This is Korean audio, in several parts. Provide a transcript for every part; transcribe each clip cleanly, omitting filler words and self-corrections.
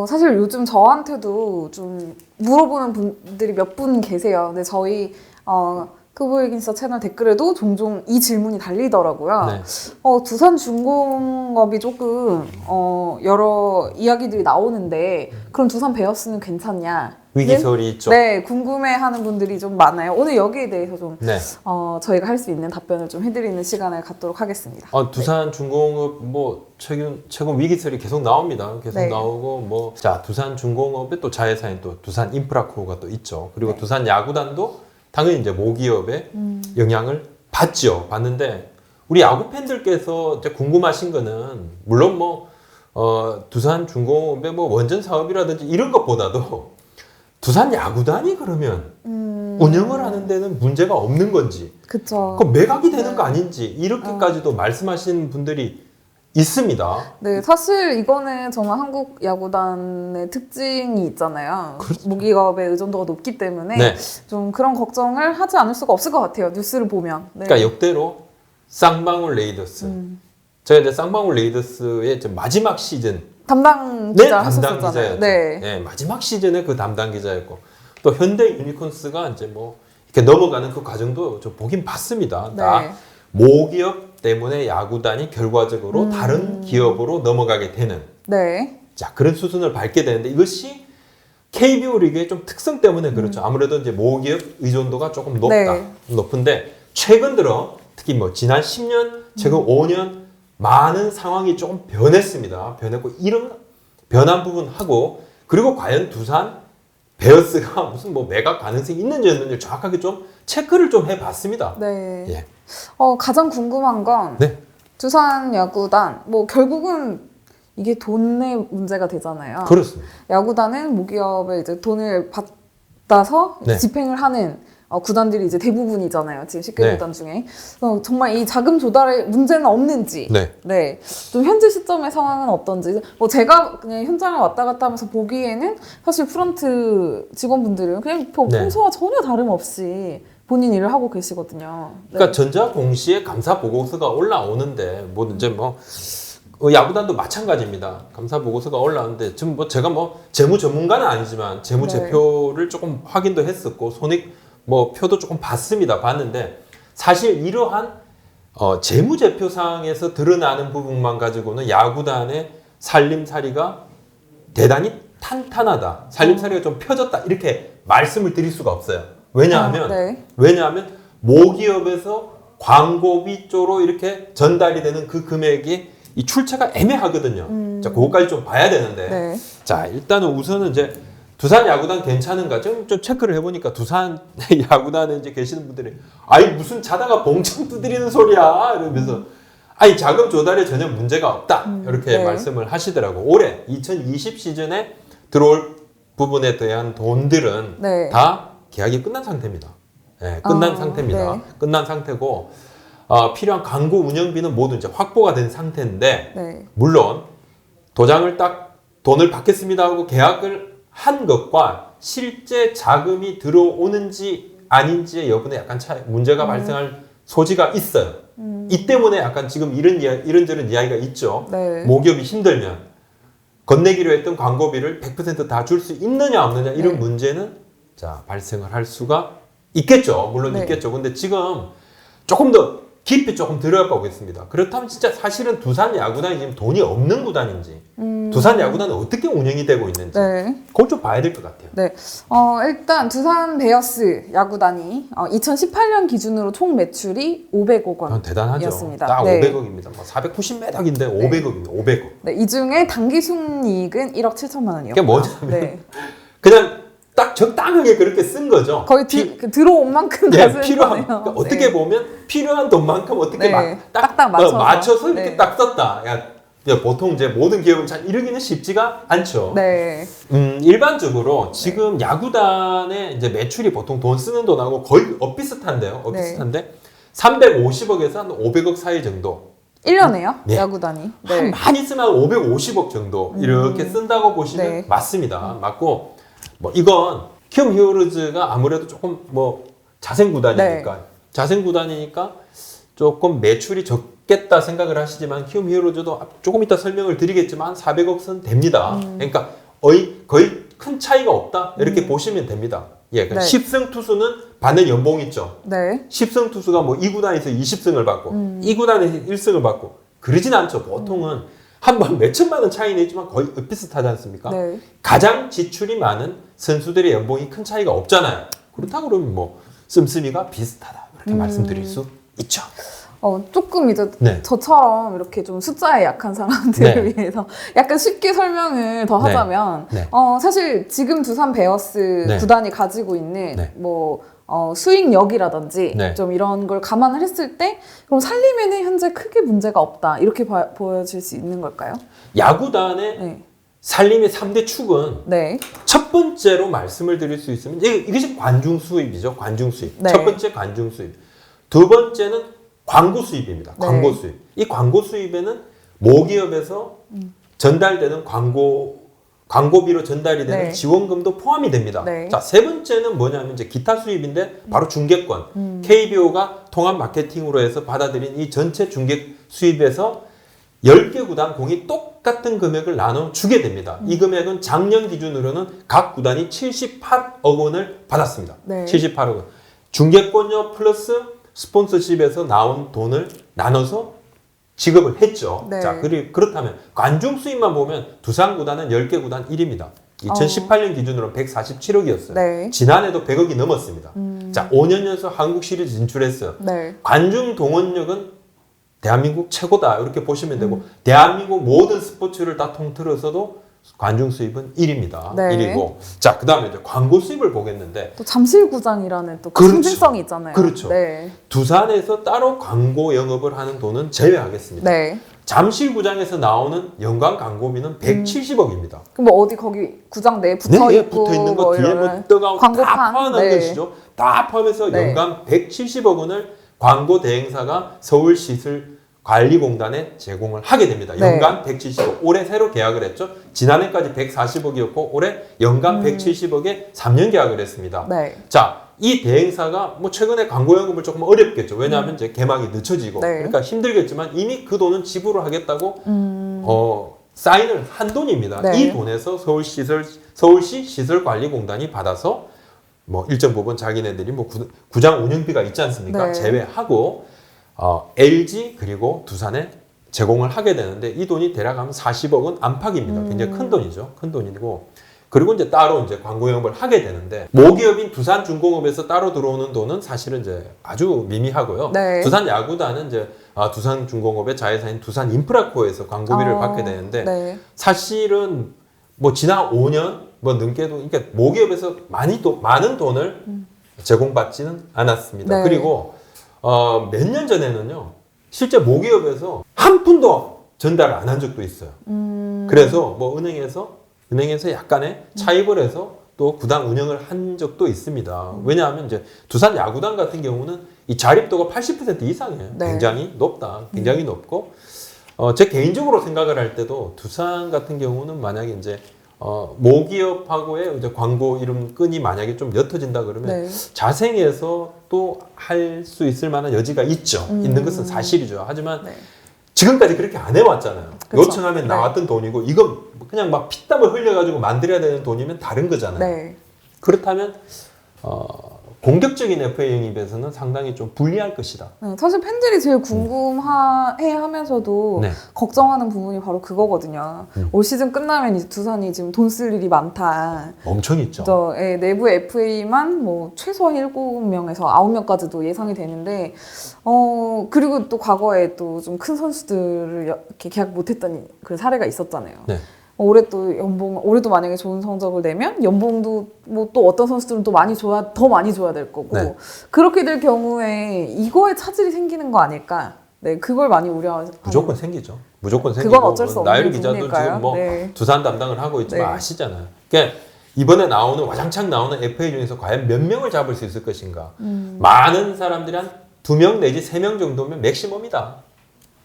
사실 요즘 저한테도 좀 물어보는 분들이 몇 분 계세요. 근데 저희 크보이긴스타 채널 댓글에도 종종 이 질문이 달리더라고요. 네. 두산중공업이 조금 여러 이야기들이 나오는데 그럼 두산 베어스는 괜찮냐? 위기설이 있죠. 네, 궁금해하는 분들이 좀 많아요. 오늘 여기에 대해서 좀 네. 저희가 할 수 있는 답변을 좀 해드리는 시간을 갖도록 하겠습니다. 두산중공업 뭐 최근 위기설이 계속 나옵니다. 계속 네. 나오고 자 두산중공업의 또 자회사인 또 두산인프라코가 또 있죠. 그리고 네. 두산 야구단도 당연히 이제 모기업의 영향을 받죠. 받는데 우리 야구 팬들께서 이제 궁금하신 거는 물론 두산중공업의 원전 사업이라든지 이런 것보다도 두산 야구단이 그러면 운영을 하는 데는 문제가 없는 건지, 그쵸. 그 매각이 되는 거 아닌지 이렇게까지도 말씀하시는 분들이 있습니다. 네, 사실 이거는 정말 한국 야구단의 특징이 있잖아요. 그렇죠. 모기업의 의존도가 높기 때문에 네. 좀 그런 걱정을 하지 않을 수가 없을 것 같아요. 뉴스를 보면. 네. 그러니까 역대로 쌍방울 레이더스, 제가 이제 쌍방울 레이더스의 마지막 시즌 담당 네, 기자 담당 하셨었잖아요. 기자였죠. 네. 네, 마지막 시즌에 그 담당 기자였고 또 현대 유니콘스가 이제 이렇게 넘어가는 그 과정도 좀 보긴 봤습니다. 네. 다 모기업 때문에 야구단이 결과적으로 다른 기업으로 넘어가게 되는 네. 자 그런 수순을 밟게 되는데 이것이 KBO 리그의 좀 특성 때문에 그렇죠. 아무래도 이제 모기업 의존도가 조금 높다. 네. 높은데 최근 들어 특히 지난 10년, 최근 5년 많은 상황이 조금 변했습니다. 변했고 이런 변한 부분하고 그리고 과연 두산 베어스가 무슨 매각 가능성이 있는지 없는지 정확하게 좀 체크를 좀 해봤습니다. 네. 예. 가장 궁금한 건 네. 두산 야구단 결국은 이게 돈의 문제가 되잖아요. 그렇습니다. 야구단은 모기업에 이제 돈을 받아서 네. 집행을 하는 구단들이 이제 대부분이잖아요. 지금 10개 네. 구단 중에. 정말 이 자금 조달에 문제는 없는지. 네. 네. 좀 현재 시점의 상황은 어떤지. 제가 그냥 현장을 왔다 갔다 하면서 보기에는 사실 프런트 직원분들은 그냥 네. 평소와 전혀 다름없이 본인 일을 하고 계시거든요. 네. 그러니까 전자공시에 감사 보고서가 올라오는데 이제 야구단도 마찬가지입니다. 감사 보고서가 올라오는데 지금 제가 재무 전문가는 아니지만 재무제표를 조금 확인도 했었고 손익 표도 조금 봤는데 사실 이러한 재무제표상에서 드러나는 부분만 가지고는 야구단의 살림살이가 대단히 탄탄하다. 살림살이가 좀 펴졌다. 이렇게 말씀을 드릴 수가 없어요. 왜냐하면 네. 모기업에서 광고비 쪽으로 이렇게 전달이 되는 그 금액이 이 출처가 애매하거든요. 자, 그거까지 좀 봐야 되는데. 네. 자, 일단은 우선은 이제 두산 야구단 괜찮은가? 좀 체크를 해보니까 두산 야구단에 이제 계시는 분들이 무슨 자다가 봉창 두드리는 소리야 이러면서 자금 조달에 전혀 문제가 없다 이렇게 네. 말씀을 하시더라고. 올해 2020 시즌에 들어올 부분에 대한 돈들은 네. 다 계약이 끝난 상태입니다. 네, 끝난 상태입니다. 네. 끝난 상태고 필요한 광고 운영비는 모두 이제 확보가 된 상태인데 네. 물론 도장을 딱 돈을 받겠습니다 하고 계약을 한 것과 실제 자금이 들어오는지 아닌지의 여부는 약간 문제가 발생할 소지가 있어요. 이 때문에 약간 지금 이런저런 이야기가 있죠. 네. 모기업이 힘들면 건네기로 했던 광고비를 100% 다 줄 수 있느냐 없느냐 이런 네. 문제는 발생을 할 수가 있겠죠. 물론 네. 있겠죠. 근데 지금 조금 더 깊이 조금 들어가 보겠습니다. 그렇다면 진짜 사실은 두산 야구단이 지금 돈이 없는 구단인지 두산 야구단은 어떻게 운영이 되고 있는지 네. 그걸 좀 봐야 될 것 같아요. 네. 일단 두산 베어스 야구단이 2018년 기준으로 총 매출이 500억 원이었습니다. 대단하죠. 딱 네. 500억입니다. 490매덕인데 500억입니다. 500억. 네, 이 중에 단기 순이익은 1억 7천만 원이었고요. 그게 뭐냐면 네. 그냥 딱 적당하게 그렇게 쓴 거죠. 거의 들어온 만큼 다 쓴 필요한 거네요. 그러니까 어떻게 보면 필요한 돈만큼 어떻게 네. 딱딱 맞춰서. 맞춰서 이렇게 네. 딱 썼다. 보통 이제 모든 기업은 잘 이러기는 쉽지가 않죠. 네. 일반적으로 지금 야구단의 이제 매출이 보통 돈 쓰는 돈하고 거의 엇비슷한데요. 엇비슷한데 350억에서 한 500억 사이 정도. 1년에요? 네. 야구단이. 한 네. 많이 쓰면 550억 정도 이렇게 쓴다고 보시면 네. 맞습니다. 맞고 이건 키움 히어로즈가 아무래도 조금 자생 구단이니까 네. 자생 구단이니까 조금 매출이 적겠다 생각을 하시지만 키움 히어로즈도 조금 이따 설명을 드리겠지만 400억 선 됩니다. 그러니까 거의 큰 차이가 없다 이렇게 보시면 됩니다. 예, 그러니까 네. 10승 투수는 받는 연봉 있죠. 네. 10승 투수가 뭐 2구단에서 20승을 받고 2구단에서 1승을 받고 그러진 않죠. 보통은 한 번 몇천만 원 차이 내지만 거의 비슷하지 않습니까? 네. 가장 지출이 많은 선수들의 연봉이 큰 차이가 없잖아요. 그렇다고 그러면 뭐 씀씀이가 비슷하다 이렇게 말씀드릴 수 있죠. 조금 이제 네. 저처럼 이렇게 좀 숫자에 약한 사람들을 네. 위해서 약간 쉽게 설명을 더 네. 하자면 네. 사실 지금 두산 베어스 네. 구단이 가지고 있는 네. 뭐 수익력이라든지 네. 좀 이런 걸 감안을 했을 때 그럼 살림에는 현재 크게 문제가 없다 이렇게 보여질 수 있는 걸까요? 야구단의 네. 살림의 3대 축은 네. 첫 번째로 말씀을 드릴 수 있으면 이것이 관중 수입이죠. 관중 수입. 네. 첫 번째 관중 수입. 두 번째는 광고 수입입니다. 네. 광고 수입. 이 광고 수입에는 모기업에서 전달되는 광고비로 전달이 되는 네. 지원금도 포함이 됩니다. 네. 자, 세 번째는 뭐냐면 이제 기타 수입인데 바로 중계권. KBO가 통합 마케팅으로 해서 받아들인 이 전체 중계 수입에서 10개 구단 공이 똑같은 금액을 나눠 주게 됩니다. 이 금액은 작년 기준으로는 각 구단이 78억 원을 받았습니다. 네. 78억 원. 중계권료 플러스 스폰서십에서 나온 돈을 나눠서 지급을 했죠. 네. 자, 그렇다면 관중 수입만 보면 두산 구단은 10개 구단 1위입니다. 2018년 기준으로 147억이었어요. 네. 지난해도 100억이 넘었습니다. 자, 5년 연속 한국 시리즈 진출했어요. 네. 관중 동원력은 대한민국 최고다 이렇게 보시면 되고 대한민국 모든 스포츠를 다 통틀어서도 관중 수입은 1위입니다. 네. 1위고 자, 그다음에 이제 광고 수입을 보겠는데 또 잠실구장이라는 또 그렇죠. 상징성이 있잖아요. 그렇죠. 네. 두산에서 따로 광고 영업을 하는 돈은 제외하겠습니다. 네. 잠실구장에서 나오는 연간 광고비는 170억입니다. 그럼 뭐 어디 거기 구장 내에 붙어 네, 있고 붙어 있는 거 뭐 뒤에 이런 뭐 떠가고 다 광고판? 포함한 네. 것이죠. 다 포함해서 네. 연간 170억 원을 광고 대행사가 서울시설관리공단에 제공을 하게 됩니다. 네. 연간 170억. 올해 새로 계약을 했죠. 지난해까지 140억이었고 올해 연간 170억에 3년 계약을 했습니다. 네. 자, 이 대행사가 뭐 최근에 광고 연금을 조금 어렵겠죠. 왜냐하면 이제 개막이 늦춰지고 네. 그러니까 힘들겠지만 이미 그 돈은 지불을 하겠다고 사인을 한 돈입니다. 네. 이 돈에서 서울시 시설관리공단이 받아서 뭐 일정 부분 자기네들이 뭐 구장 운영비가 있지 않습니까? 네. 제외하고 LG 그리고 두산에 제공을 하게 되는데 이 돈이 대략 한 40억은 안팎입니다. 굉장히 큰 돈이죠. 큰 돈이고 그리고 이제 따로 이제 광고 영업을 하게 되는데 모기업인 두산중공업에서 따로 들어오는 돈은 사실은 이제 아주 미미하고요. 네. 두산 야구단은 이제 두산중공업의 자회사인 두산인프라코에서 광고비를 받게 되는데 네. 사실은 뭐 지난 5년 뭐 넘게도 그러니까 모기업에서 많은 돈을 제공받지는 않았습니다. 네. 그리고 몇 년 전에는요 실제 모기업에서 한 푼도 전달을 안 한 적도 있어요. 그래서 뭐 은행에서 약간의 차입을 해서 또 구단 운영을 한 적도 있습니다. 왜냐하면 이제 두산 야구단 같은 경우는 이 자립도가 80% 이상이에요. 네. 굉장히 높다. 굉장히 높고 제 개인적으로 생각을 할 때도 두산 같은 경우는 만약에 이제 모기업하고의 이제 광고 이름 끈이 만약에 좀 옅어진다 그러면 네. 자생해서 또 할 수 있을 만한 여지가 있죠. 있는 것은 사실이죠. 하지만 네. 지금까지 그렇게 안 해왔잖아요. 그쵸. 요청하면 네. 나왔던 돈이고 이건 그냥 막 피땀을 흘려가지고 만들어야 되는 돈이면 다른 거잖아요. 네. 그렇다면 공격적인 FA 영입에서는 상당히 좀 불리할 것이다. 네, 사실 팬들이 제일 궁금해 하면서도 네. 걱정하는 부분이 바로 그거거든요. 올 시즌 끝나면 이제 두산이 지금 돈 쓸 일이 많다. 엄청 있죠. 내부 FA만 뭐 최소 7명에서 9명까지도 예상이 되는데, 그리고 또 과거에 또 좀 큰 선수들을 이렇게 계약 못했던 그 사례가 있었잖아요. 네. 올해 또 올해도 만약에 좋은 성적을 내면 연봉도 뭐 또 어떤 선수들은 또 더 많이 줘야 될 거고 네. 그렇게 될 경우에 이거에 차질이 생기는 거 아닐까? 네, 그걸 많이 우려하는. 무조건 생기죠. 무조건 생기고. 그건 어쩔 수 없는 나유리 기자도 부분일까요? 지금 뭐 네. 두산 담당을 하고 있지만 네. 아시잖아요. 그러니까 이번에 와장창 나오는 FA 중에서 과연 몇 명을 잡을 수 있을 것인가. 많은 사람들이 한 2명 내지 3명 정도면 맥시멈이다.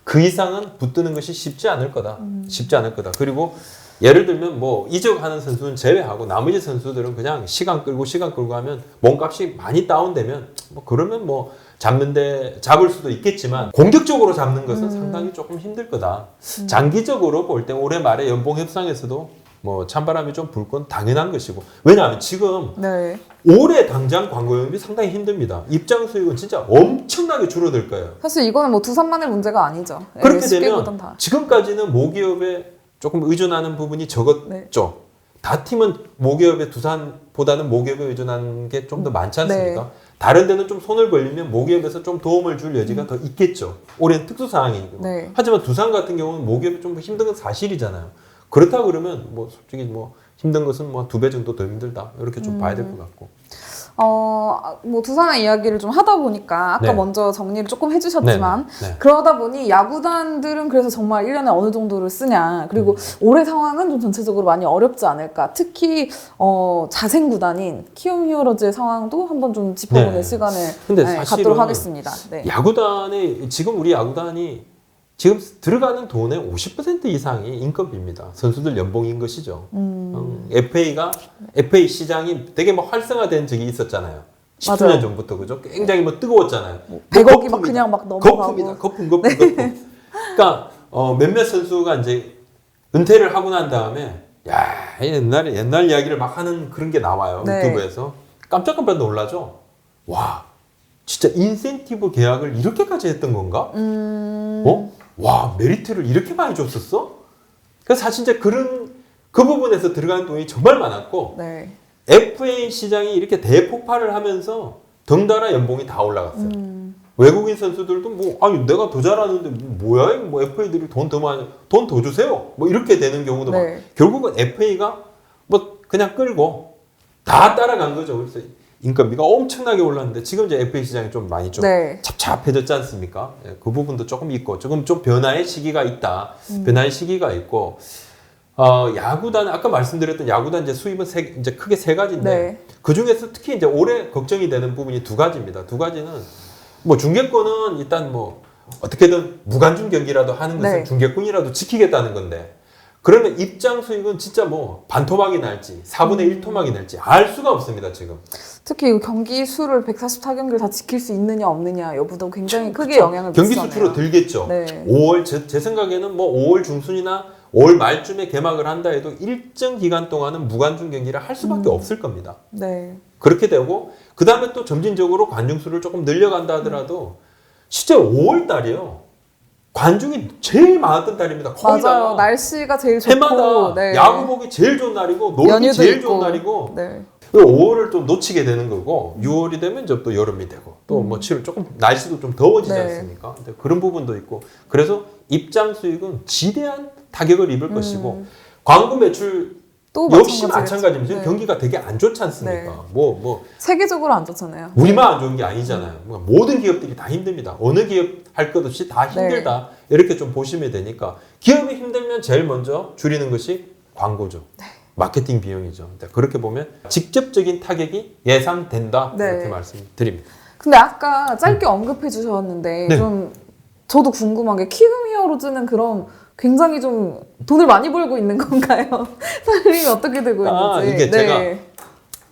그 이상은 붙드는 것이 쉽지 않을 거다. 쉽지 않을 거다. 그리고 예를 들면 뭐 이적하는 선수는 제외하고 나머지 선수들은 그냥 시간 끌고 하면 몸값이 많이 다운되면 뭐 그러면 뭐 잡을 수도 있겠지만 공격적으로 잡는 것은 상당히 조금 힘들 거다. 장기적으로 볼 때 올해 말에 연봉 협상에서도 뭐 찬바람이 좀 불 건 당연한 것이고, 왜냐하면 지금 네. 올해 당장 광고 영입이 상당히 힘듭니다. 입장 수익은 진짜 엄청나게 줄어들 거예요. 사실 이거는 뭐 두산만의 문제가 아니죠. 그렇게 SK보단 되면 다. 지금까지는 모기업에 조금 의존하는 부분이 적었죠. 네. 다 팀은 모기업에 두산보다는 모기업에 의존하는 게 좀 더 많지 않습니까? 네. 다른 데는 좀 손을 벌리면 모기업에서 좀 도움을 줄 여지가 더 있겠죠. 올해는 특수 상황이고. 네. 하지만 두산 같은 경우는 모기업이 좀 힘든 건 사실이잖아요. 그렇다 그러면 뭐 솔직히 뭐 힘든 것은 뭐 2배 정도 더 힘들다 이렇게 좀 봐야 될 것 같고. 뭐 두산의 이야기를 좀 하다 보니까 아까 네. 먼저 정리를 조금 해주셨지만 네. 그러다 보니 야구단들은 그래서 정말 1년에 어느 정도를 쓰냐, 그리고 올해 상황은 좀 전체적으로 많이 어렵지 않을까, 특히 자생 구단인 키움 히어로즈의 상황도 한번 좀 짚어보는 네. 시간을 근데 네, 사실은 갖도록 하겠습니다. 네. 야구단이 지금 우리 야구단이 지금 들어가는 돈의 50% 이상이 인건비입니다. 선수들 연봉인 것이죠. FA 시장이 되게 뭐 활성화된 적이 있었잖아요. 10수년 맞아요. 전부터 그죠? 굉장히 뭐 뜨거웠잖아요. 100억이 막 그냥 막 넘어가고. 거품이다. 거품. 그러니까 몇몇 선수가 이제 은퇴를 하고 난 다음에 야, 옛날 이야기를 막 하는 그런 게 나와요. 네. 유튜브에서. 깜짝깜짝 놀라죠. 와, 진짜 인센티브 계약을 이렇게까지 했던 건가? 와, 메리트를 이렇게 많이 줬었어? 그래서 사실 이제 그 부분에서 들어가는 돈이 정말 많았고, 네. FA 시장이 이렇게 대폭발을 하면서 덩달아 연봉이 다 올라갔어요. 외국인 선수들도 뭐, 아니, 내가 더 잘하는데, 뭐야, 뭐, FA들이 돈 더 주세요. 뭐, 이렇게 되는 경우도 네. 많아요. 결국은 FA가 뭐, 그냥 끌고 다 따라간 거죠. 그래서 인건비가 엄청나게 올랐는데, 지금 이제 FA 시장이 좀 많이 좀 네. 잡잡해졌지 않습니까? 예, 그 부분도 조금 있고, 조금 좀 변화의 시기가 있다. 변화의 시기가 있고, 야구단, 아까 말씀드렸던 야구단 이제 수입은 이제 크게 세 가지인데, 네. 그 중에서 특히 이제 올해 걱정이 되는 부분이 두 가지입니다. 두 가지는, 뭐 중계권은 일단 뭐, 어떻게든 무관중 경기라도 하는 것은 네. 중계권이라도 지키겠다는 건데, 그러면 입장 수익은 진짜 뭐, 반토막이 날지, 4분의 1토막이 날지, 알 수가 없습니다, 지금. 특히 경기 수를 144경기를 다 지킬 수 있느냐 없느냐 여부도 굉장히 크게 그쵸? 영향을 경기 미치잖아요. 수 줄어들겠죠. 네. 5월 제 생각에는 뭐 5월 중순이나 5월 말쯤에 개막을 한다 해도 일정 기간 동안은 무관중 경기를 할 수밖에 없을 겁니다. 네. 그렇게 되고 그 다음에 또 점진적으로 관중 수를 조금 늘려간다 하더라도 실제 5월 달이요. 관중이 제일 많았던 달입니다. 거의 맞아요. 다 날씨가 제일 좋고 해마다 네. 야구 보기 제일 좋은 날이고 놀기 연휴도 제일 있고. 좋은 날이고 네. 5월을 좀 놓치게 되는 거고 6월이 되면 이제 또 여름이 되고 또 뭐 7월 조금 날씨도 좀 더워지지 네. 않습니까? 근데 그런 부분도 있고 그래서 입장 수익은 지대한 타격을 입을 것이고 광고 매출 또 역시 마찬가지겠죠. 마찬가지입니다. 지금 네. 경기가 되게 안 좋지 않습니까? 네. 뭐 세계적으로 안 좋잖아요. 우리만 안 좋은 게 아니잖아요. 모든 기업들이 다 힘듭니다. 어느 기업 할 것 없이 다 힘들다. 이렇게 좀 보시면 되니까 기업이 힘들면 제일 먼저 줄이는 것이 광고죠. 마케팅 비용이죠. 그렇게 보면 직접적인 타격이 예상된다. 네. 이렇게 말씀드립니다. 근데 아까 짧게 언급해 주셨는데 네. 좀 저도 궁금한 게 키움 히어로즈는 그럼 굉장히 좀 돈을 많이 벌고 있는 건가요? 살림이 어떻게 되고 있는지. 이게 네. 제가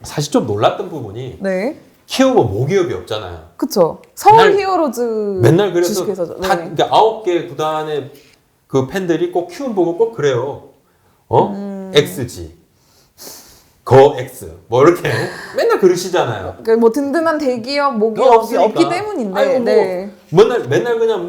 사실 좀 놀랐던 부분이 네. 키움은 모기업이 없잖아요. 그쵸. 서울 맨날- 히어로즈 맨날 그래서 주식회사죠. 다 네. 그러니까 9개 구단의 그 팬들이 꼭 키움 보고 꼭 그래요. XG, 거 X 뭐 이렇게 맨날 그러시잖아요. 그러니까 뭐 든든한 대기업 모기업이 없으니까. 없기 때문인데. 아이고, 뭐 네. 맨날 그냥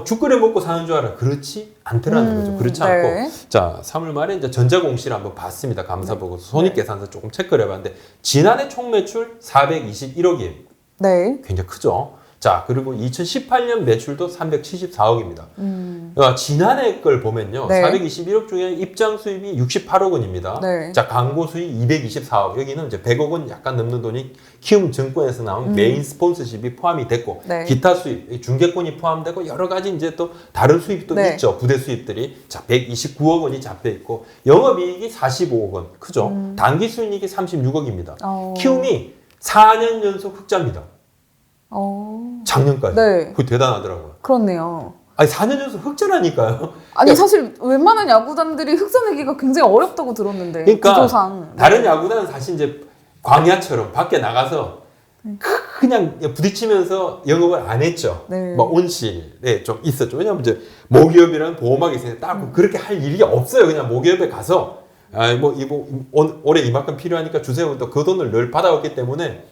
죽 끓여 먹고 사는 줄 알아. 그렇지 않더라는 거죠. 그렇지 네. 않고. 자, 3월 말에 이제 전자공시를 한번 봤습니다. 감사 보고 손익계산서 조금 체크를 해봤는데 지난해 총 매출 421억이에요. 네. 굉장히 크죠. 자, 그리고 2018년 매출도 374억입니다. 그러니까 지난해 걸 보면요. 네. 421억 중에 입장 수입이 68억 원입니다. 네. 자, 광고 수입 224억. 여기는 이제 100억 원 약간 넘는 돈이 키움 증권에서 나온 메인 스폰서십이 포함이 됐고, 네. 기타 수입, 중개권이 포함되고, 여러 가지 이제 또 다른 수입도 네. 있죠. 부대 수입들이. 자, 129억 원이 잡혀 있고, 영업이익이 45억 원. 크죠? 단기 순이익이 36억입니다. 키움이 4년 연속 흑자입니다. 작년까지. 네. 그거 대단하더라고요. 그렇네요. 아니 4년 연속 흑자라니까요. 아니 사실 웬만한 야구단들이 흑자 내기가 굉장히 어렵다고 들었는데 그러니까 구조상 다른 야구단은 사실 이제 광야처럼 밖에 나가서 그냥 부딪히면서 영업을 안 했죠. 네. 뭐 온실에 좀 있었죠. 왜냐하면 이제 모기업이라는 보호막이 있으니까 딱 그렇게 할 일이 없어요. 그냥 모기업에 가서 올해 이만큼 필요하니까 주세요. 또 그 돈을 늘 받아왔기 때문에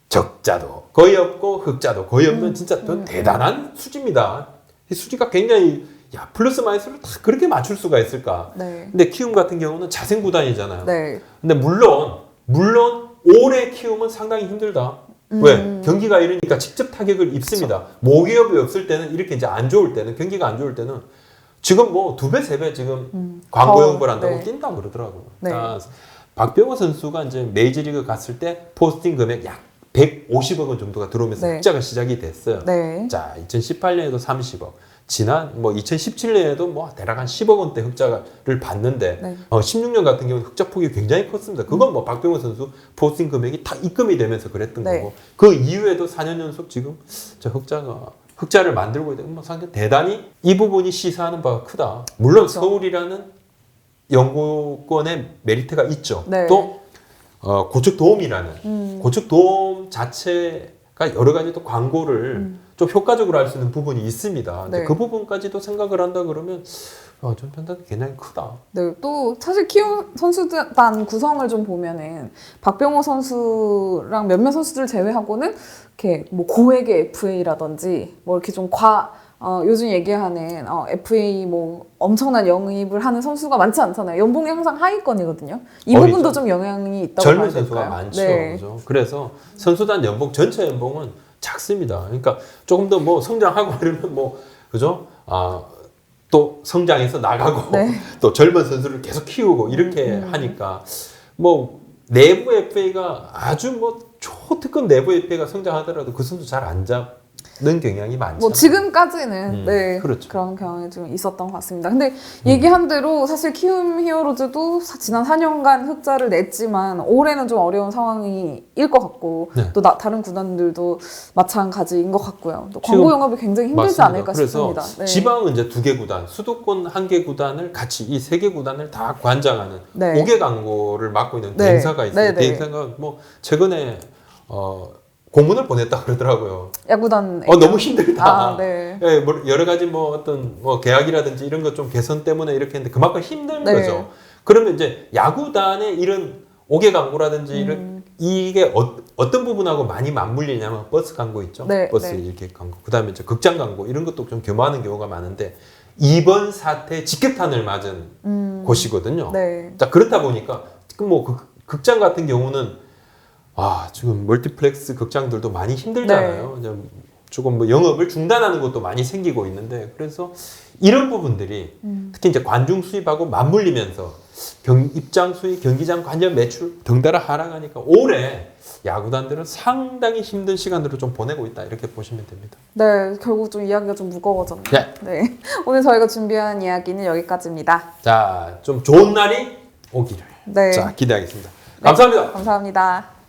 적자도 거의 없고 흑자도 거의 없는 진짜 또 대단한 수지입니다. 이 수지가 굉장히 플러스 마이너스를 다 그렇게 맞출 수가 있을까? 네. 근데 키움 같은 경우는 자생 구단이잖아요. 네. 근데 물론 올해 키움은 상당히 힘들다. 왜? 경기가 이러니까 직접 타격을 입습니다. 모기업이 없을 때는 이렇게 이제 안 좋을 때는 경기가 안 좋을 때는 지금 뭐 2배, 3배 지금 광고 영업을 한다고 네. 뛴다고 그러더라고요. 네. 박병호 선수가 이제 메이저리그 갔을 때 포스팅 금액 약 150억 원 정도가 들어오면서 네. 흑자가 시작이 됐어요. 네. 자, 2018년에도 30억. 지난 2017년에도 뭐 대략 한 10억 원대 흑자를 봤는데 네. 16년 같은 경우는 흑자 폭이 굉장히 컸습니다. 그건 뭐 박병호 선수 포스팅 금액이 다 입금이 되면서 그랬던 네. 거고 그 이후에도 4년 연속 지금 저 흑자를 만들고 있는 뭐 상당히 대단히 이 부분이 시사하는 바가 크다. 물론 그렇죠. 서울이라는 연구권의 메리트가 있죠. 네. 또 고척도움이라는 고척도움 자체가 여러 가지 또 광고를 좀 효과적으로 할 수 있는 부분이 있습니다. 네. 그 부분까지도 생각을 한다 그러면 전 판단이 굉장히 크다. 네, 또 사실 키움 선수단 구성을 좀 보면은 박병호 선수랑 몇몇 선수들 제외하고는 이렇게 뭐 고액의 FA라든지 뭐 이렇게 좀 요즘 얘기하는 FA 뭐 엄청난 영입을 하는 선수가 많지 않잖아요. 연봉이 항상 하위권이거든요. 이 어리죠. 부분도 좀 영향이 있다고 젊은 봐야 선수가 될까요? 많죠. 네. 그죠? 그래서 선수단 연봉 전체 연봉은 작습니다. 그러니까 조금 더 뭐 성장하고 이러면 뭐 그죠? 또 성장해서 나가고 네. 또 젊은 선수를 계속 키우고 이렇게 하니까 뭐 내부 FA가 아주 뭐 초특급 내부 FA가 성장하더라도 그 선수 잘 안 잡는 경향이 많죠. 뭐 지금까지는 네 그렇죠. 그런 경향이 좀 있었던 것 같습니다. 근데 얘기한 대로 사실 키움 히어로즈도 지난 4년간 흑자를 냈지만 올해는 좀 어려운 상황일 것 같고 네. 또 다른 구단들도 마찬가지인 것 같고요. 또 지금 광고 영업이 굉장히 힘들지 맞습니다. 않을까 그래서 싶습니다. 네. 지방은 이제 2개 구단, 수도권 1개 구단을 같이 이 3개 구단을 다 관장하는 네. 5개 광고를 맡고 있는 네. 대행사가 있어요. 네, 네. 대행사가 뭐 최근에 공문을 보냈다 그러더라고요. 야구단 너무 힘들다. 네. 예, 뭐 여러 가지 뭐 어떤 뭐 계약이라든지 이런 것 좀 개선 때문에 이렇게 했는데 그만큼 힘든 네. 거죠. 그러면 이제 야구단의 이런 5개 광고라든지 이런 이게 어떤 부분하고 많이 맞물리냐면 버스 광고 있죠. 네, 버스 네. 이렇게 광고. 그다음에 이제 극장 광고 이런 것도 좀 겸하는 경우가 많은데 이번 사태 직격탄을 맞은 곳이거든요. 네. 자, 그렇다 보니까 뭐 극장 같은 경우는 지금 멀티플렉스 극장들도 많이 힘들잖아요. 네. 조금 뭐 영업을 중단하는 것도 많이 생기고 있는데 그래서 이런 부분들이 특히 이제 관중 수입하고 맞물리면서 입장 수입, 경기장 관전 매출 덩달아 하락하니까 올해 야구단들은 상당히 힘든 시간들을 좀 보내고 있다 이렇게 보시면 됩니다. 네, 결국 좀 이야기가 좀 무거워졌네요. 네. 네. 오늘 저희가 준비한 이야기는 여기까지입니다. 자, 좀 좋은 날이 오기를 네. 자 기대하겠습니다. 감사합니다. 감사합니다.